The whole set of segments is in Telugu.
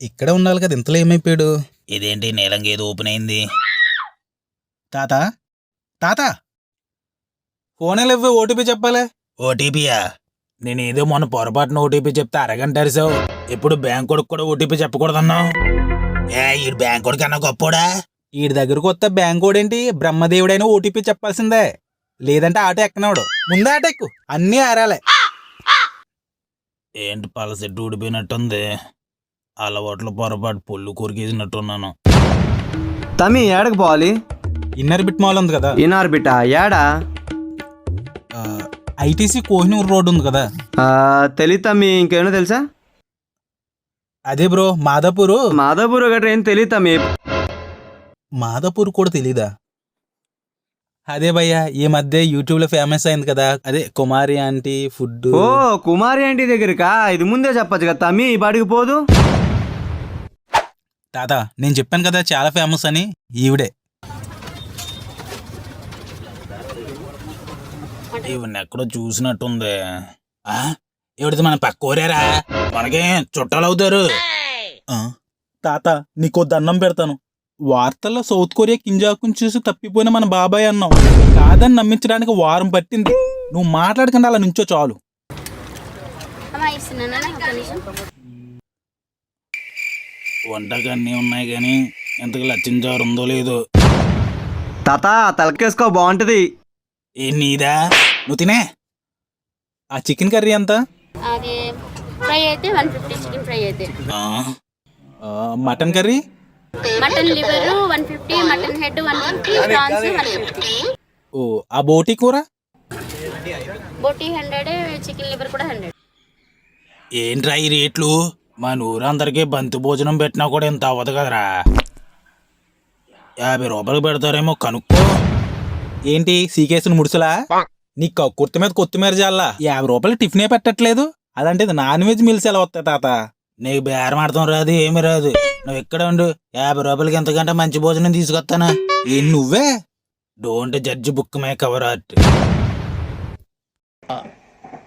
ఇక్కడే ఉండాలి కదా, ఇంతలో ఏమైపోయాడు? ఇదేంటి నీలంగా ఏదో ఓపెన్ అయింది? తాత తాత ఫోనే లేవు, ఓటీపీ చెప్పాలి. ఓటీపీయా? నేనేదో మొన్న పొరపాటున ఓటీపీ చెప్తే అరగంట అరిసావు. ఇప్పుడు బ్యాంక్ కొడుకు కూడా ఓటీపీ చెప్పకూడదన్నావు. ఈ బ్యాంక్ కొడుకు అన్నా గొప్పోడా? వీడి దగ్గరకు వస్తే బ్యాంక్ ఓడేంటి, బ్రహ్మదేవుడైనా ఓటీపీ చెప్పాల్సిందే, లేదంటే ఆటో ఎక్కనవడు. ముందే ఆటో ఎక్కు, అన్నీ ఆరాలే. ఏంటి పలసెట్టు ఊడిపోయినట్టుంది? అలవాట్లు పొరపాటు పొల్లు కొరికేసినట్టున్నాను. తమ్మి ఏడకు పోవాలి? ఇన్నర్ బిట్ మాల్ ఉంది కదా. ఇన్నర్ బిట్టా ఏడా? ఐటీసీ కోహినూర్ రోడ్ ఉంది కదా. తెలీదు తమ్మి, ఇంకేమో తెలుసా? అదే బ్రో, మాదాపూర్. మాధవపూర్ గట్రా ఏం తెలీదు తమ్మి. మాదాపూర్ కూడా తెలీదా? అదే భయ్యా, ఈ మధ్య యూట్యూబ్ లో ఫేమస్ అయింది కదా, అదే కుమారి ఆంటీ ఫుడ్. ఓ కుమారి ఆంటీ దగ్గరకా? ఇది ముందే చెప్పచ్చు కదా తమ్మి, ఈ పాటికి పోదు. తాత నేను చెప్పాను కదా చాలా ఫేమస్ అని, ఈవిడే. ఇవన్నీ ఎక్కడో చూసినట్టుంది. ఎవరిది మన పక్క ఊరేరా? మనకే చుట్టాలు అవుతారు. తాత నీకో దండం పెడతాను, వార్తల్లో సౌత్ కొరియా కింజాకుని చూసి తప్పిపోయిన మన బాబాయ్ అన్నావు. కాదని నమ్మించడానికి వారం పట్టింది. నువ్వు మాట్లాడకుండా అలా నుంచో చాలు. వంటకి అన్నీ ఉన్నాయి కానీ ఎంతకు లచ్చించారు ఉందో లేదో. తాత తలకేసుకో, బాగుంటది. ఏ నీదా? నువ్వు తినే. ఆ చికెన్ కర్రీ ఎంత? అది ఫ్రై అయితే 150, చికెన్ ఫ్రై అయితే. Mutton curry? Mutton liver 150, mutton head 150, prawns 150. ఓ ఆ బోటి కూర? బోటి 100, చికెన్ లివర్ కూడా 100. ఏంట్రా ఈ రేట్లు? మన ఊరందరికీ బంతి భోజనం పెట్టినా కూడా ఇంత అవ్వదు కదరా. 50 రూపాయలు పెడతారేమో కనుక్కో. ఏంటి సీకేసిన ముడుసులా? నీ కుర్త మీద కొత్తిమీర జల్లా 50 రూపాయలు టిఫినే పెట్టట్లేదు, అలాంటిది నాన్ వెజ్ మీల్స్ ఎలా వస్తాయి తాత? నీకు బేరం ఆడతాం రాదు, ఏమి రాదు. నువ్వు ఎక్కడ ఉండు, 50 రూపాయలకి ఎంతకంటే మంచి భోజనం తీసుకొస్తానా? ఏం నువ్వే? Don't judge book my cover art.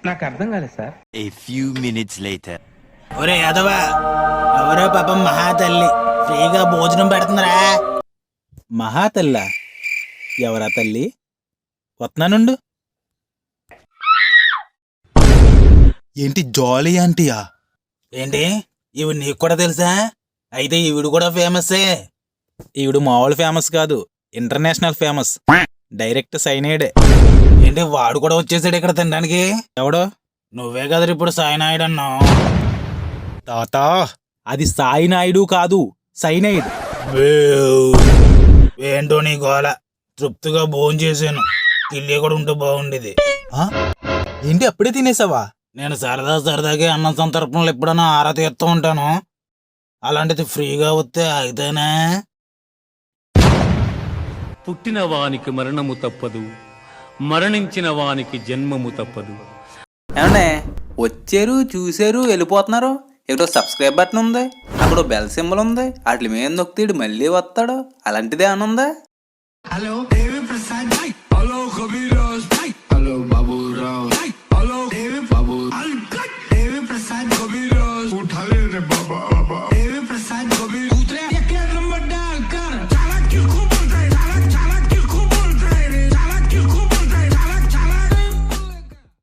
నాకు అర్థం కాలేదు sir. A few minutes later. ఒరే యాదవా, ఎవరో పాపం మహాతల్లి ఫ్రీగా భోజనం పెడుతుందిరా. మహాతల్లా? ఎవరా తల్లి? వస్తున్నానుండు. ఏంటి జాలీ ఆంటీయా? ఏంటి ఇవి నీకు కూడా తెలుసా? అయితే ఈవిడు కూడా ఫేమస్సే. ఈవిడు మామూలు ఫేమస్ కాదు, ఇంటర్నేషనల్ ఫేమస్. డైరెక్ట్ సైనైడే. ఏంటి వాడు కూడా వచ్చేసాడు ఇక్కడ తినడానికి? ఎవడో? నువ్వే కదా ఇప్పుడు సాయినాయుడు అన్నావు. తాత అది సాయి నాయుడు కాదు, సైనైడ్. ఏంటో నీ గోల. తృప్తిగా భోజనం చేశాను, కిల్లి కూడా ఉంటే బాగుండేది. ఏంటి అప్పుడే తినేసావా? నేను సరదాగా అన్నం సంతర్పణలు ఎప్పుడైనా ఆరా తీస్తూ ఉంటాను, అలాంటిది ఫ్రీగా వస్తే అయితేనే. పుట్టిన వానికి మరణము తప్పదు, మరణించిన వానికి జన్మము తప్పదు. ఏమండే వచ్చారు, చూసారు, వెళ్ళిపోతున్నారు. ఇక్కడ సబ్స్క్రైబ్ బటన్ ఉంది, అక్కడ బెల్ సింబల్ ఉంది, వాటి మీద నొక్కితే మళ్ళీ వస్తాడు. అలాంటిదే అని ఉందా? హలో దేవి ప్రసాద్, హలో కబీరాజ్, హలో బాబురావ్, హలో దేవి బాబు, దేవి ప్రసాద్ కబీరాజ్, ఉఠాలే రే